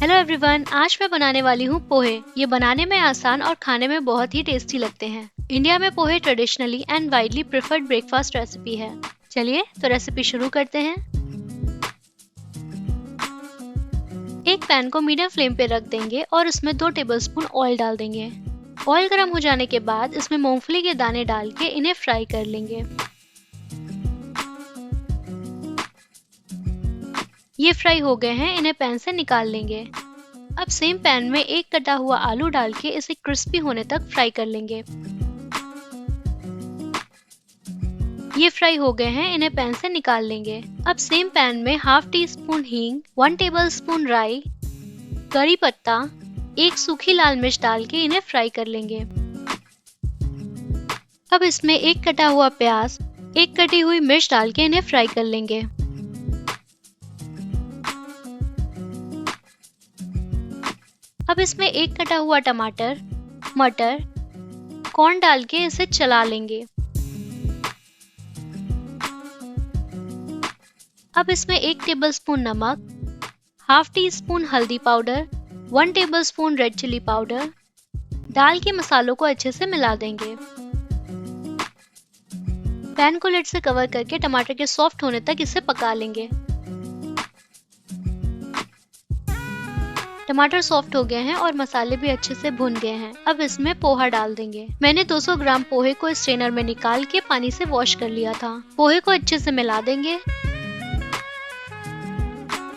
Hello everyone, आज मैं बनाने वाली हूँ पोहे। ये बनाने में आसान और खाने में बहुत ही टेस्टी लगते हैं। इंडिया में pohe traditionally and widely preferred breakfast recipe है। चलिए तो रेसिपी शुरू करते हैं। एक पैन को मीडियम फ्लेम पे रख देंगे और उसमें 2 टेबलस्पून ऑयल डाल देंगे। ऑयल गर्म हो जाने के बाद इसमें मूंगफली के दाने डाल के इन्हें फ्राई कर लेंगे। ये फ्राई हो गए हैं, इन्हें पैन से निकाल लेंगे। अब सेम पैन में एक कटा हुआ आलू डाल के इसे क्रिस्पी होने तक फ्राई कर लेंगे। ये फ्राई हो गए हैं, इन्हें पैन से निकाल लेंगे। अब सेम पैन में हाफ टी स्पून हींग, 1 टेबलस्पून राई, करी पत्ता, 1 सूखी लाल मिर्च डाल के इन्हें फ्राई कर लेंगे। अब इसमें एक कटा हुआ प्याज, 1 कटी हुई मिर्च डाल के इन्हें फ्राई कर लेंगे। अब इसमें एक कटा हुआ टमाटर, मटर, कॉर्न डाल के इसे चला लेंगे। अब इसमें 1 टेबलस्पून नमक, हाफ टी स्पून हल्दी powder, 1 tablespoon red chilli powder डाल के मसालों को अच्छे से मिला देंगे। पैन को लिड से कवर करके टमाटर के सॉफ्ट होने तक इसे पका लेंगे। टमाटर सॉफ्ट हो गए हैं और मसाले भी अच्छे से भुन गए हैं। अब इसमें पोहा डाल देंगे। मैंने 200 ग्राम पोहे को स्ट्रेनर में निकाल के पानी से वॉश कर लिया था। पोहे को अच्छे से मिला देंगे।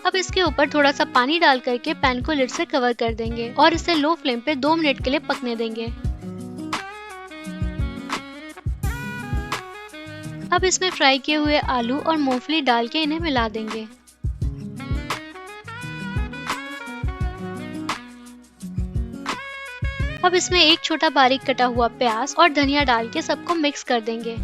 अब इसके ऊपर थोड़ा सा पानी डाल करके पैन को लिड से कवर कर देंगे और इसे लो फ्लेम पे 2 मिनट के लिए पकने देंगे। अब इसमें फ्राई किए हुए आलू और मूंगफली डाल के इन्हें मिला देंगे। अब इसमें एक छोटा बारीक कटा हुआ प्याज और धनिया डाल के सबको मिक्स कर देंगे।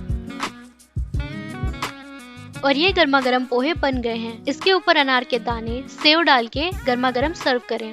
और ये गर्मा गर्म पोहे बन गए हैं। इसके ऊपर अनार के दाने, सेव डाल के गर्मा गर्म सर्व करें।